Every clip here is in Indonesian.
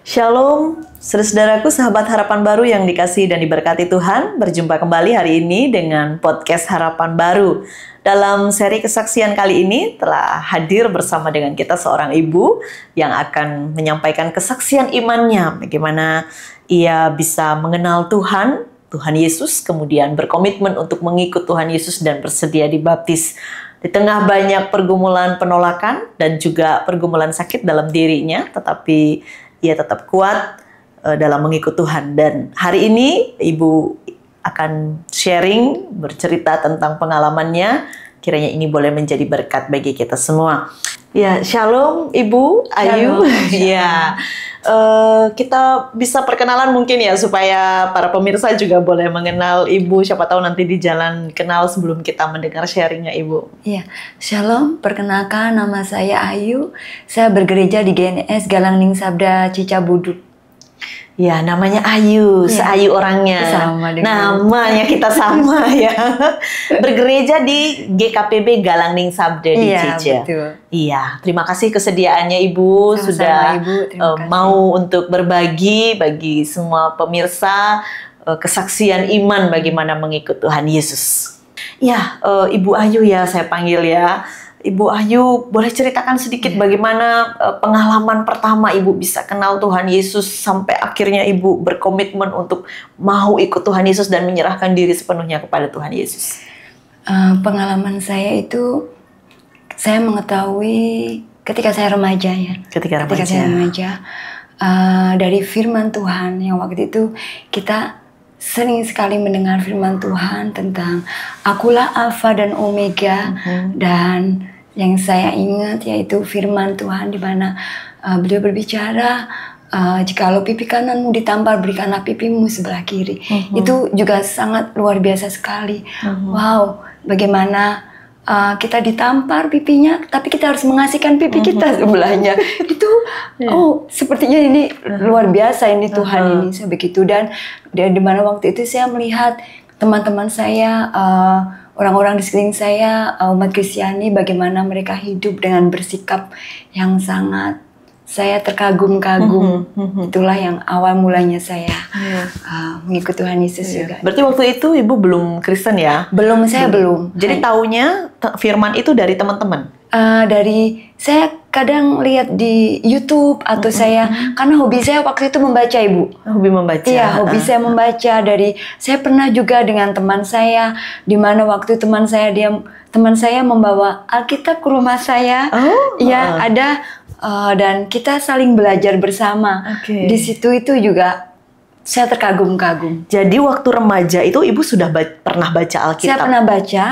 Shalom, saudaraku sahabat Harapan Baru yang dikasihi dan diberkati Tuhan. Berjumpa kembali hari ini dengan podcast Harapan Baru. Dalam seri kesaksian kali ini telah hadir bersama dengan kita seorang ibu yang akan menyampaikan kesaksian imannya. Bagaimana ia bisa mengenal Tuhan Yesus, kemudian berkomitmen untuk mengikut Tuhan Yesus dan bersedia dibaptis. Di tengah banyak pergumulan penolakan dan juga pergumulan sakit dalam dirinya, tetapi ia tetap kuat dalam mengikut Tuhan. Dan hari ini Ibu akan sharing, bercerita tentang pengalamannya. Kiranya ini boleh menjadi berkat bagi kita semua. Ya, shalom Ibu Ayu. Ya, kita bisa perkenalan mungkin ya supaya para pemirsa juga boleh mengenal Ibu. Siapa tahu nanti di jalan kenal sebelum kita mendengar sharingnya Ibu. Iya, shalom. Perkenalkan, nama saya Ayu. Saya bergereja di GNS Galangning Sabda Cicabuduk. Ya, namanya Ayu, ya. Seayu orangnya. Sama dengan namanya kita sama ya. Bergereja di GKPB Galangning Sabda di Cica. Betul. Iya, terima kasih kesediaannya Ibu. Sama-sama, sudah Ibu. Mau untuk berbagi bagi semua pemirsa kesaksian iman bagaimana mengikut Tuhan Yesus. Ya, Ibu Ayu ya saya panggil ya. Ibu Ayu, boleh ceritakan sedikit bagaimana pengalaman pertama Ibu bisa kenal Tuhan Yesus sampai akhirnya Ibu berkomitmen untuk mau ikut Tuhan Yesus dan menyerahkan diri sepenuhnya kepada Tuhan Yesus. Pengalaman saya itu, saya mengetahui ketika saya remaja ya. Ketika saya remaja, dari firman Tuhan yang waktu itu kita sering sekali mendengar firman Tuhan tentang akulah Alfa dan Omega, dan yang saya ingat yaitu firman Tuhan di mana beliau berbicara, jikalau pipi kananmu ditampar, berikanlah pipimu sebelah kiri. Itu juga sangat luar biasa sekali. Wow, bagaimana kita ditampar pipinya, tapi kita harus mengasihkan pipi kita sebelahnya. Itu, sepertinya ini luar biasa ini Tuhan ini, begitu. Dan di mana waktu itu saya melihat teman-teman saya, orang-orang di sekeliling saya, umat Kristiani, bagaimana mereka hidup dengan bersikap yang sangat saya terkagum-kagum. Itulah yang awal mulanya saya mengikut Tuhan Yesus juga. Berarti waktu itu Ibu belum Kristen ya? Belum, saya belum. Jadi taunya firman itu dari teman-teman? Dari saya kadang lihat di YouTube atau saya, karena hobi saya waktu itu membaca Ibu. Hobi membaca? Iya, hobi saya membaca. Saya pernah juga dengan teman saya, di mana waktu teman saya membawa Alkitab ke rumah saya. Iya, ada. Dan kita saling belajar bersama. Di situ itu juga saya terkagum-kagum. Jadi waktu remaja itu Ibu sudah pernah baca Alkitab? Saya pernah baca,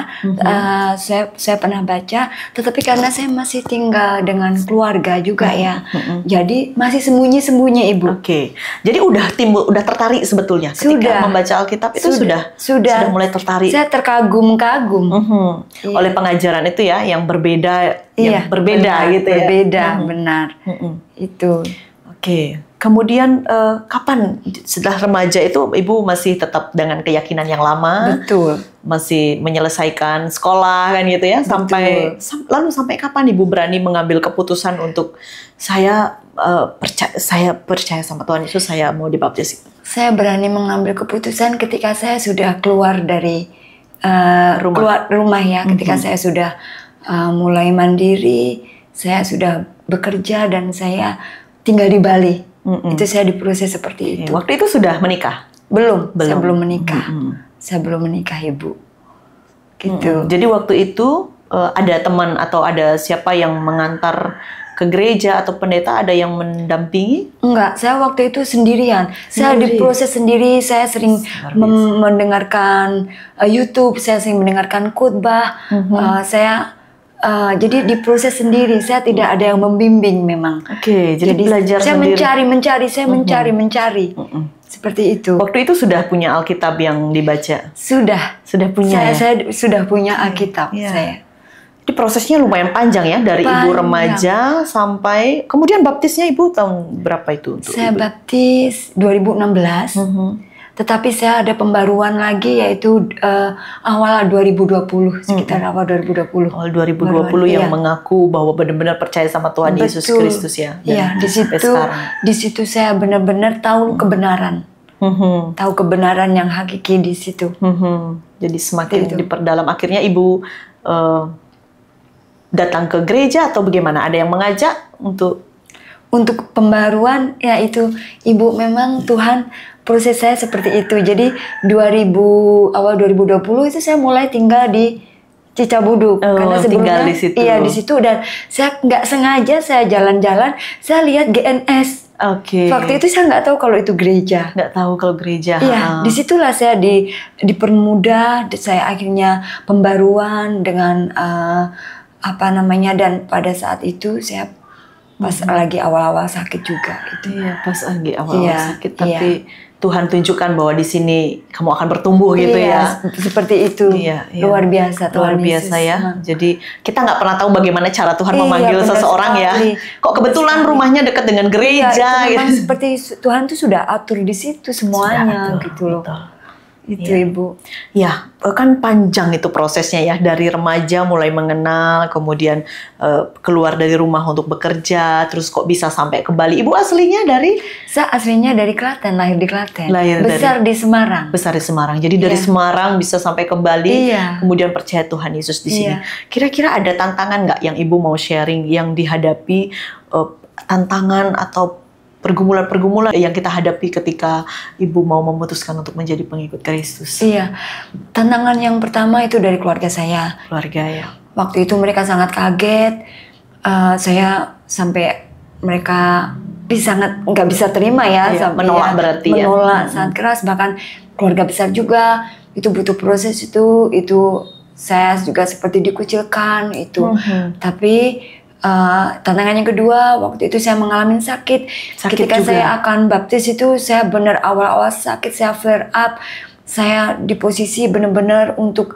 saya pernah baca, tetapi karena saya masih tinggal dengan keluarga juga ya, jadi masih sembunyi-sembunyi Ibu. Jadi udah tertarik sebetulnya ketika membaca Alkitab itu sudah mulai tertarik. Saya terkagum-kagum oleh pengajaran itu ya, yang berbeda, benar, gitu ya. Berbeda, benar. Itu. Kemudian kapan setelah remaja itu Ibu masih tetap dengan keyakinan yang lama? Betul. Masih menyelesaikan sekolah kan gitu ya? Lalu sampai kapan Ibu berani mengambil keputusan untuk saya percaya sama Tuhan Yesus, saya mau dibaptis? Saya berani mengambil keputusan ketika saya sudah keluar dari rumah ya. Ketika saya sudah mulai mandiri, saya sudah bekerja dan saya tinggal di Bali. Itu saya diproses seperti itu. Waktu itu sudah menikah? Belum. Saya belum menikah. Saya belum menikah Ibu. Gitu. Jadi waktu itu ada teman atau ada siapa yang mengantar ke gereja atau pendeta, ada yang mendampingi? Enggak, saya waktu itu sendirian. Saya diproses sendiri. Saya sering mendengarkan YouTube. Saya sering mendengarkan khotbah. Jadi diproses sendiri, saya tidak ada yang membimbing memang. Jadi belajar saya sendiri. Saya mencari. Seperti itu. Waktu itu sudah punya Alkitab yang dibaca? Sudah punya. Saya sudah punya Alkitab saya. Jadi prosesnya lumayan panjang ya, dari Ibu remaja sampai kemudian baptisnya Ibu tahun berapa itu? Saya baptis 2016. Tetapi saya ada pembaruan lagi yaitu awal 2020, sekitar awal 2020. Awal 2020 yang mengaku bahwa benar-benar percaya sama Tuhan Yesus Kristus ya. Iya, di situ saya benar-benar tahu kebenaran. Tahu kebenaran yang hakiki di situ. Jadi semakin diperdalam. Akhirnya Ibu datang ke gereja atau bagaimana? Ada yang mengajak untuk pembaruan, ya itu Ibu, memang Tuhan proses saya seperti itu. Jadi awal 2020 itu saya mulai tinggal di Cicabuduk, karena sebelumnya di situ. Iya, di situ, dan saya nggak sengaja saya jalan-jalan, saya lihat GNS. Waktu itu saya nggak tahu kalau itu gereja. Nggak tahu kalau gereja. Iya, disitulah saya dipermudah, saya akhirnya pembaruan dengan dan pada saat itu saya pas lagi awal-awal sakit juga gitu. Iya, pas lagi awal-awal sakit, tapi Tuhan tunjukkan bahwa di sini kamu akan bertumbuh gitu ya. Seperti itu. Luar biasa Tuhan Yesus. Ya. Jadi kita nggak pernah tahu bagaimana cara Tuhan memanggil seseorang sekali. Kok kebetulan rumahnya dekat dengan gereja itu memang seperti Tuhan tuh sudah atur di situ semuanya gitu loh. Itu Ibu. Ya, kan panjang itu prosesnya ya, dari remaja mulai mengenal, kemudian keluar dari rumah untuk bekerja, terus kok bisa sampai ke Bali. Ibu aslinya dari? Saya aslinya dari Klaten, lahir di Klaten. Besar di Semarang. Besar di Semarang. Jadi dari Semarang bisa sampai ke Bali, kemudian percaya Tuhan Yesus di sini. Kira-kira ada tantangan nggak yang Ibu mau sharing yang dihadapi, tantangan atau pergumulan-pergumulan yang kita hadapi ketika Ibu mau memutuskan untuk menjadi pengikut Kristus? Iya, tantangan yang pertama itu dari keluarga saya. Keluarga ya. Waktu itu mereka sangat kaget, saya sampai mereka sangat nggak bisa terima ya, menolak berarti menolak sangat keras, bahkan keluarga besar juga itu butuh proses itu saya juga seperti dikucilkan itu, tapi tantangan yang kedua, waktu itu saya mengalami sakit ketika juga. Saya akan baptis itu, saya benar awal-awal sakit, saya flare up, saya di posisi benar-benar untuk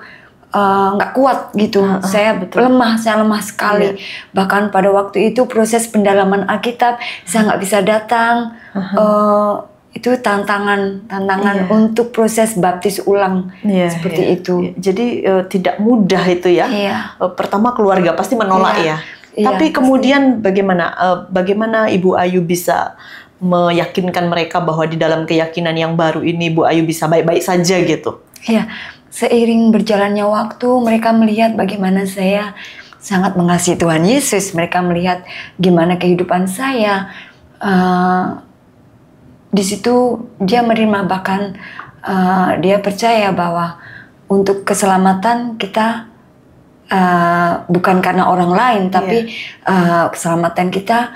nggak kuat gitu, saya lemah sekali. Bahkan pada waktu itu proses pendalaman Alkitab, saya nggak bisa datang. Itu tantangan untuk proses baptis ulang seperti itu. Jadi tidak mudah itu ya. Pertama keluarga pasti menolak ya. Tapi kemudian bagaimana Ibu Ayu bisa meyakinkan mereka bahwa di dalam keyakinan yang baru ini Ibu Ayu bisa baik-baik saja gitu? Iya, seiring berjalannya waktu mereka melihat bagaimana saya sangat mengasihi Tuhan Yesus. Mereka melihat gimana kehidupan saya. Di situ dia menerima, bahkan dia percaya bahwa untuk keselamatan kita bukan karena orang lain, tapi keselamatan kita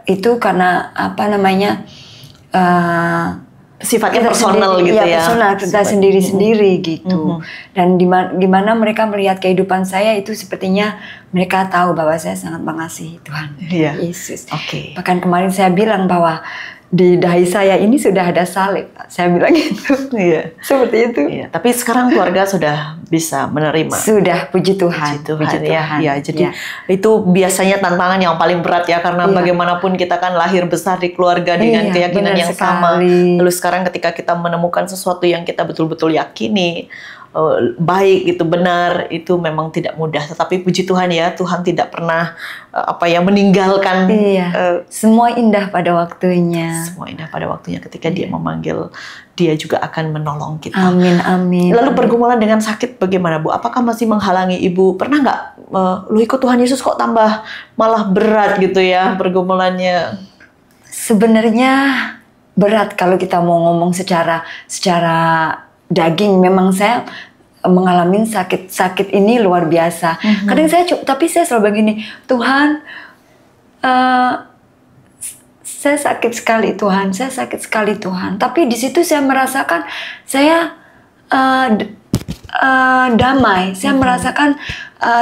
itu karena sifatnya personal gitu ya. Personal, kita sendiri-sendiri gitu. Dan gimana mereka melihat kehidupan saya itu, sepertinya mereka tahu bahwa saya sangat mengasihi Tuhan Yesus. Bahkan kemarin saya bilang bahwa di dahi saya ini sudah ada salib, saya bilang gitu. Seperti itu. Tapi sekarang keluarga sudah bisa menerima. Sudah, puji Tuhan. Puji Tuhan. Jadi itu biasanya tantangan yang paling berat ya, karena bagaimanapun kita kan lahir besar di keluarga dengan keyakinan yang sama. Lalu sekarang ketika kita menemukan sesuatu yang kita betul-betul yakini, baik itu benar, itu memang tidak mudah. Tetapi puji Tuhan ya, Tuhan tidak pernah meninggalkan. Semua indah pada waktunya. Semua indah pada waktunya. Ketika Dia memanggil, Dia juga akan menolong kita. Amin, amin. Lalu pergumulan dengan sakit bagaimana, Bu? Apakah masih menghalangi Ibu? Pernah nggak lu ikut Tuhan Yesus kok tambah malah berat gitu ya pergumulannya? Sebenarnya berat kalau kita mau ngomong secara daging. Memang saya mengalami sakit ini luar biasa. Kadang tapi saya selalu begini, Tuhan, saya sakit sekali Tuhan, saya sakit sekali Tuhan. Tapi di situ saya merasakan saya damai. Saya merasakan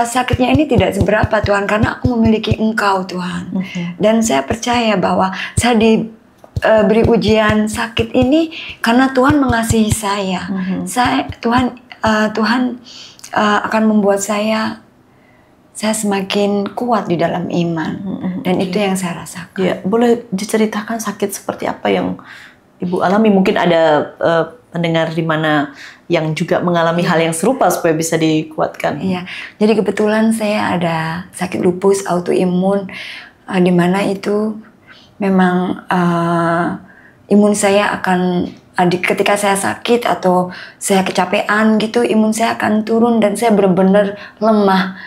sakitnya ini tidak seberapa Tuhan, karena aku memiliki Engkau Tuhan. Dan saya percaya bahwa saya diberi ujian sakit ini karena Tuhan mengasihi saya. Tuhan akan membuat saya saya semakin kuat di dalam iman. Dan itu yang saya rasakan. Ya, boleh diceritakan sakit seperti apa yang Ibu alami? Mungkin ada pendengar di mana yang juga mengalami hal yang serupa supaya bisa dikuatkan. Iya, jadi kebetulan saya ada sakit lupus autoimun, di mana itu memang imun saya akan ketika saya sakit atau saya kecapean gitu, imun saya akan turun dan saya benar-benar lemah.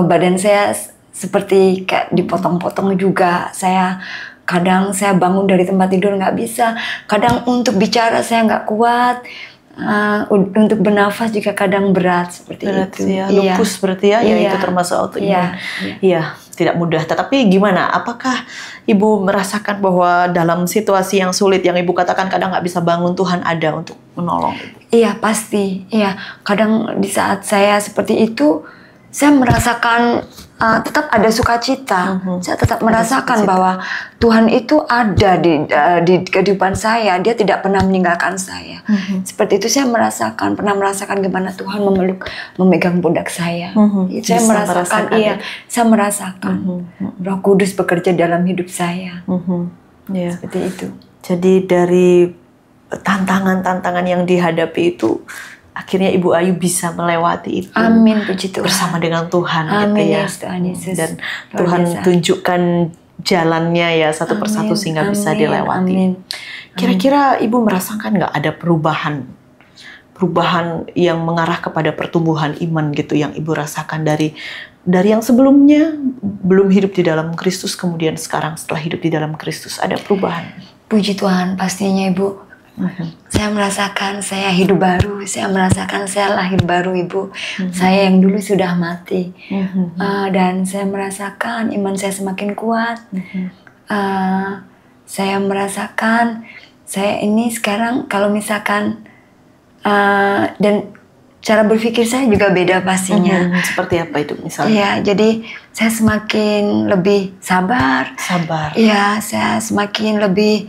Badan saya seperti kayak dipotong-potong juga. Kadang saya bangun dari tempat tidur nggak bisa. Kadang untuk bicara saya nggak kuat. Untuk bernafas juga kadang berat seperti itu. Ya, lupus berarti ya, ya itu termasuk autoimun. Iya, tidak mudah. Tetapi gimana? Apakah Ibu merasakan bahwa dalam situasi yang sulit yang Ibu katakan kadang nggak bisa bangun, Tuhan ada untuk menolong? Iya pasti. Iya, kadang di saat saya seperti itu, saya merasakan tetap ada sukacita. Saya tetap merasakan bahwa Tuhan itu ada di kehidupan saya. Dia tidak pernah meninggalkan saya. Seperti itu saya pernah merasakan gimana Tuhan memegang pundak saya. Saya merasakan, saya merasakan Roh Kudus bekerja dalam hidup saya. Seperti itu. Jadi dari tantangan-tantantangan yang dihadapi itu, akhirnya Ibu Ayu bisa melewati itu. Amin, puji Tuhan. Bersama dengan Tuhan. Amin, gitu ya. Tuhan Yesus. Dan Tuhan tunjukkan jalannya ya satu persatu sehingga bisa dilewati. Kira-kira Ibu merasakan nggak ada perubahan yang mengarah kepada pertumbuhan iman gitu yang Ibu rasakan dari yang sebelumnya belum hidup di dalam Kristus, kemudian sekarang setelah hidup di dalam Kristus ada perubahan? Puji Tuhan, pastinya Ibu. Saya merasakan saya hidup baru, saya merasakan saya lahir baru Ibu. Saya yang dulu sudah mati, dan saya merasakan iman saya semakin kuat. Saya merasakan saya ini sekarang kalau misalkan dan cara berpikir saya juga beda pastinya. Seperti apa itu misalnya? Ya, jadi saya semakin lebih sabar. Iya, saya semakin lebih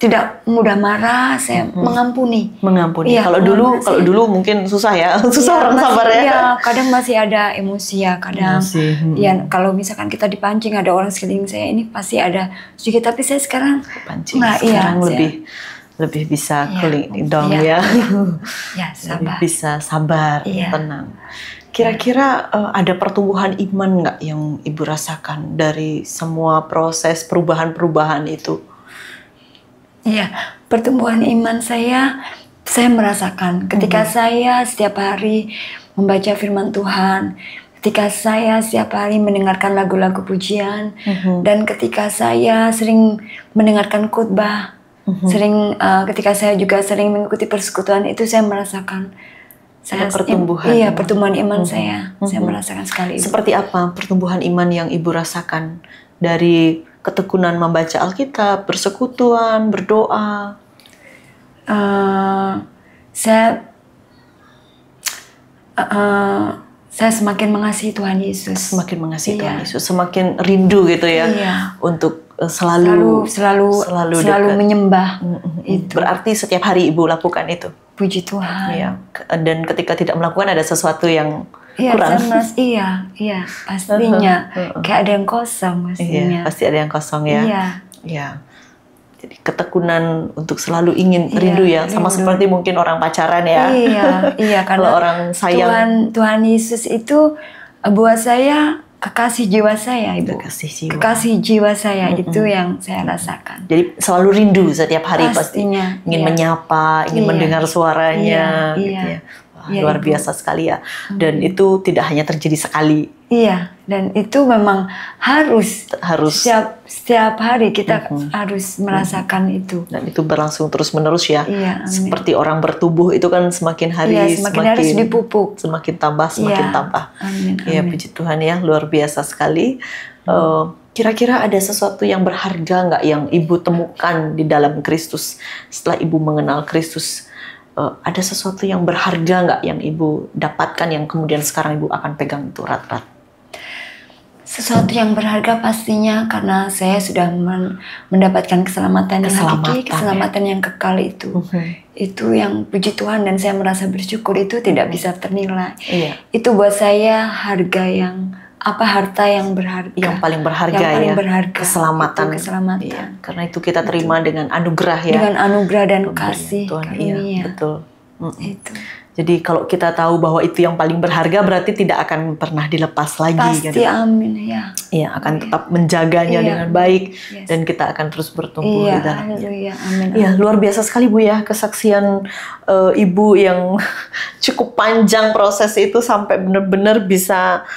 tidak mudah marah, saya mengampuni. Ya, kalau dulu mungkin susah ya, orang sabar ya. Iya, kadang masih ada emosi ya, kadang. Ya, kalau misalkan kita dipancing ada orang sekeliling saya ini pasti ada sedikit, tapi saya sekarang sekarang lebih bisa cooling down ya. Ya, sabar. Lebih bisa sabar, tenang. Kira-kira ada pertumbuhan iman nggak yang Ibu rasakan dari semua proses perubahan-perubahan itu? Iya, pertumbuhan iman saya merasakan ketika saya setiap hari membaca firman Tuhan, ketika saya setiap hari mendengarkan lagu-lagu pujian, dan ketika saya sering mendengarkan khotbah, ketika saya juga sering mengikuti persekutuan itu, saya merasakan pertumbuhan iman saya merasakan sekali. Seperti apa pertumbuhan iman yang Ibu rasakan dari ketekunan membaca Alkitab, persekutuan, berdoa? Saya semakin mengasihi Tuhan Yesus. Semakin mengasihi Tuhan Yesus, semakin rindu gitu ya, untuk selalu menyembah. Itu. Berarti setiap hari Ibu lakukan itu. Puji Tuhan. Iya. Dan ketika tidak melakukan ada sesuatu yang kurang. Iya, pastinya. Kayak ada yang kosong pastinya. Iya, pasti ada yang kosong ya. Iya. Jadi ketekunan untuk selalu ingin rindu ya, sama seperti mungkin orang pacaran ya. Iya, karena orang sayang. Tuhan Yesus itu buat saya kekasih jiwa saya, Ibu. Kekasih jiwa saya itu yang saya rasakan. Jadi selalu rindu setiap hari pastinya. Pasti ingin menyapa, ingin mendengar suaranya. Gitu ya. Luar biasa sekali ya. Dan itu tidak hanya terjadi sekali. Iya, dan itu memang harus setiap hari kita harus merasakan itu. Dan itu berlangsung terus-menerus ya. Iya, seperti orang bertubuh itu kan semakin hari semakin harus dipupuk. Semakin tambah. Amin. Ya, puji Tuhan ya, luar biasa sekali. Kira-kira ada sesuatu yang berharga nggak yang Ibu temukan di dalam Kristus setelah Ibu mengenal Kristus? Ada sesuatu yang berharga nggak yang Ibu dapatkan yang kemudian sekarang Ibu akan pegang itu erat-erat? Sesuatu yang berharga pastinya, karena saya sudah mendapatkan keselamatan yang hakiki, keselamatan yang kekal itu. Itu yang puji Tuhan, dan saya merasa bersyukur, itu tidak bisa ternilai. Itu buat saya harta yang berharga. Yang paling berharga, yang paling berharga. Keselamatan. Keselamatan. Iya, karena itu kita terima dengan anugerah ya. Dengan anugerah dan kasih Tuhan. karunia. Iya, betul. Itu. Jadi kalau kita tahu bahwa itu yang paling berharga, berarti tidak akan pernah dilepas lagi. Pasti, amin ya. Iya, akan tetap menjaganya dengan baik, dan kita akan terus bertumbuh di dalamnya. Amin. Iya, luar biasa sekali Bu ya, kesaksian Ibu yang cukup panjang proses itu sampai benar-benar bisa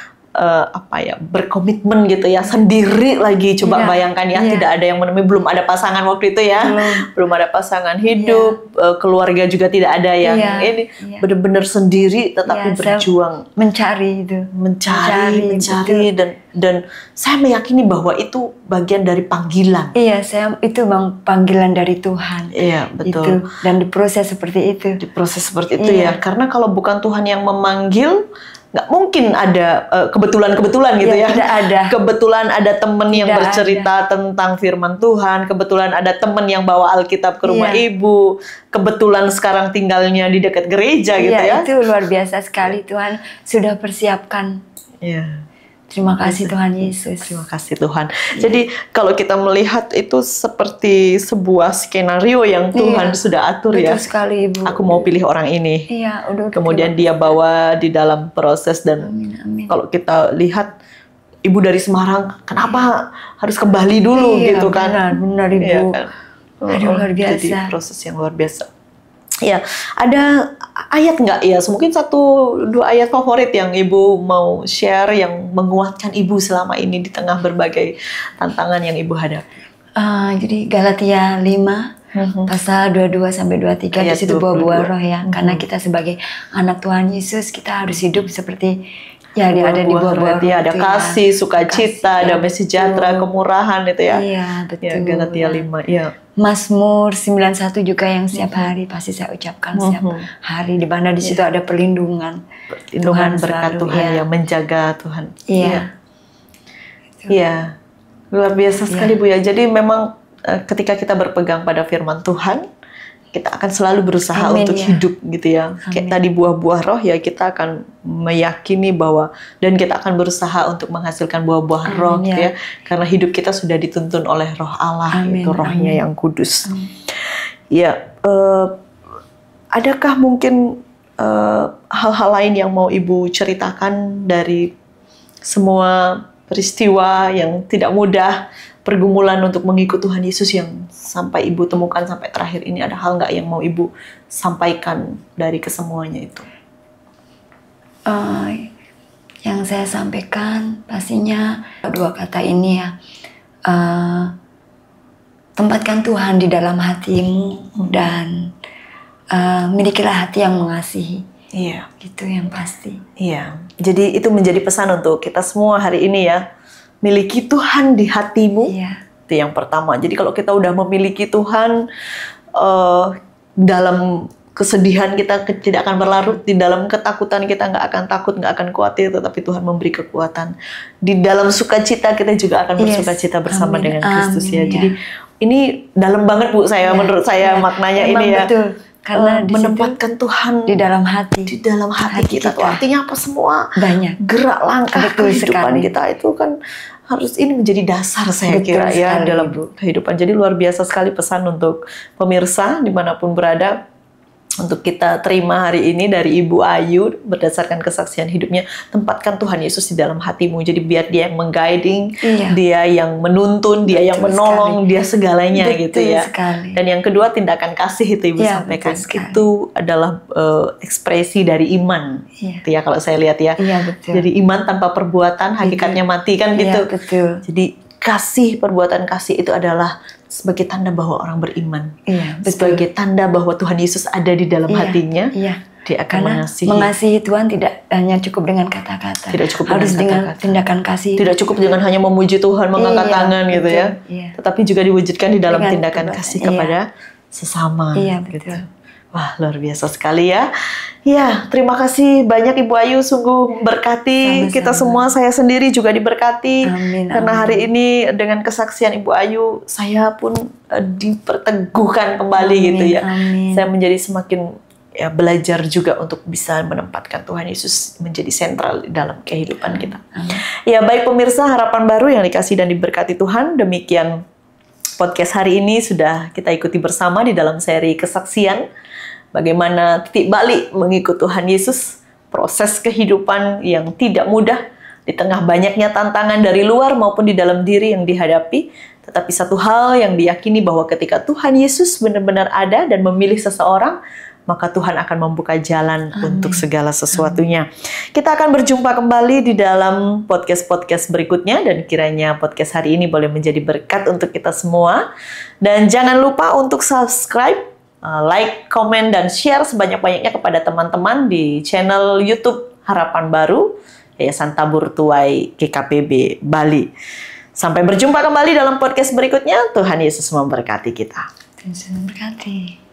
berkomitmen gitu ya, sendiri lagi. Coba bayangkan ya, tidak ada yang menemui, belum ada pasangan waktu itu ya, belum ada pasangan hidup, keluarga juga tidak ada yang ini, benar-benar sendiri tetapi berjuang mencari dan saya meyakini bahwa itu bagian dari panggilan. Iya, itu memang panggilan dari Tuhan. Iya, betul. Itu, dan diproses seperti itu. Diproses seperti itu ya, karena kalau bukan Tuhan yang memanggil, nggak mungkin ada kebetulan gitu ya. Tidak ada. Kebetulan ada teman yang bercerita tentang firman Tuhan, kebetulan ada teman yang bawa Alkitab ke rumah Ibu, kebetulan sekarang tinggalnya di dekat gereja gitu ya. Itu luar biasa sekali, Tuhan sudah persiapkan. Iya. Terima kasih Tuhan Yesus. Terima kasih Tuhan. Jadi kalau kita melihat itu seperti sebuah skenario yang Tuhan sudah atur ya. Betul sekali Ibu. Aku mau pilih orang ini. Iya, kemudian dia bawa di dalam proses, dan kalau kita lihat Ibu dari Semarang, kenapa harus ke Bali dulu gitu kan? Benar Ibu. Iya, kan? Aduh, luar biasa. Jadi proses yang luar biasa. Ya, ada ayat nggak ya? Mungkin 1-2 ayat favorit yang Ibu mau share yang menguatkan Ibu selama ini di tengah berbagai tantangan yang Ibu hadapi. Jadi Galatia 5 pasal 22-23 di situ buah-buah roh ya. Karena kita sebagai anak Tuhan Yesus, kita harus hidup seperti dia ada di buah-buah roh. Ada kasih, sukacita, damai sejahtera, kemurahan itu ya. Iya, betul. Ya, Galatia 5. Iya. Mazmur 91 juga yang setiap hari pasti saya ucapkan setiap hari, di mana di situ ada perlindungan. Tuhan berkat Tuhan yang menjaga Tuhan. Iya. Iya. Luar biasa sekali Bu ya. Jadi memang ketika kita berpegang pada firman Tuhan, kita akan selalu berusaha untuk hidup gitu ya. Kayak tadi buah-buah roh ya, kita akan meyakini bahwa, dan kita akan berusaha untuk menghasilkan buah-buah roh gitu ya. Karena hidup kita sudah dituntun oleh roh Allah, itu rohnya yang kudus. Ya, adakah mungkin hal-hal lain yang mau Ibu ceritakan dari semua peristiwa yang tidak mudah, pergumulan untuk mengikut Tuhan Yesus yang sampai Ibu temukan sampai terakhir ini? Ada hal nggak yang mau Ibu sampaikan dari kesemuanya itu? Yang saya sampaikan pastinya 2 kata ini ya. Tempatkan Tuhan di dalam hatimu dan milikilah hati yang mengasihi. Iya. Gitu yang pasti. Iya. Jadi itu menjadi pesan untuk kita semua hari ini ya. Miliki Tuhan di hatimu. Itu yang pertama. Jadi kalau kita udah memiliki Tuhan, dalam kesedihan kita tidak akan berlarut, di dalam ketakutan kita nggak akan takut, nggak akan khawatir, tetapi Tuhan memberi kekuatan. Di dalam sukacita kita juga akan bersukacita bersama dengan Kristus ya. Jadi ini dalam banget Bu, menurut saya maknanya ini ya. Betul. Karena menempatkan Tuhan di dalam hati. Di dalam hati kita tuh artinya apa? Semua banyak gerak langkah kehidupan kita itu kan harus ini menjadi dasar saya kira ya dalam kehidupan. Jadi luar biasa sekali pesan untuk pemirsa dimanapun berada, untuk kita terima hari ini dari Ibu Ayu berdasarkan kesaksian hidupnya. Tempatkan Tuhan Yesus di dalam hatimu. Jadi biar dia yang mengguiding, dia yang menuntun, dia yang menolong, dia segalanya gitu ya. Dan yang kedua, tindakan kasih itu Ibu sampaikan. Itu adalah ekspresi dari iman. Itu ya kalau saya lihat ya. Jadi iman tanpa perbuatan hakikatnya mati kan gitu. Jadi kasih, perbuatan kasih itu adalah sebagai tanda bahwa orang beriman, sebagai tanda bahwa Tuhan Yesus ada di dalam hatinya. Dia akan mengasihi Tuhan tidak hanya cukup dengan kata-kata, harus dengan tindakan kasih. Tidak cukup dengan hanya memuji Tuhan, mengangkat tangan gitu ya, tetapi juga diwujudkan di dalam tindakan kasih kepada sesama. Betul. Wah, luar biasa sekali ya. Ya, terima kasih banyak Ibu Ayu, sungguh berkati kita semua. Saya sendiri juga diberkati. Amin, karena hari ini dengan kesaksian Ibu Ayu, saya pun diperteguhkan kembali gitu ya. Amin. Saya menjadi semakin belajar juga untuk bisa menempatkan Tuhan Yesus menjadi sentral dalam kehidupan kita. Amin. Ya, baik pemirsa Harapan Baru yang dikasih dan diberkati Tuhan, demikian podcast hari ini sudah kita ikuti bersama di dalam seri kesaksian. Bagaimana titik balik mengikut Tuhan Yesus, proses kehidupan yang tidak mudah di tengah banyaknya tantangan dari luar maupun di dalam diri yang dihadapi. Tetapi satu hal yang diyakini bahwa ketika Tuhan Yesus benar-benar ada dan memilih seseorang, maka Tuhan akan membuka jalan untuk segala sesuatunya. Kita akan berjumpa kembali di dalam podcast-podcast berikutnya dan kiranya podcast hari ini boleh menjadi berkat untuk kita semua. Dan jangan lupa untuk subscribe, like, komen, dan share sebanyak-banyaknya kepada teman-teman di channel YouTube Harapan Baru, Yayasan Tabur Tuai GKPB Bali. Sampai berjumpa kembali dalam podcast berikutnya. Tuhan Yesus memberkati kita. Tuhan Yesus memberkati.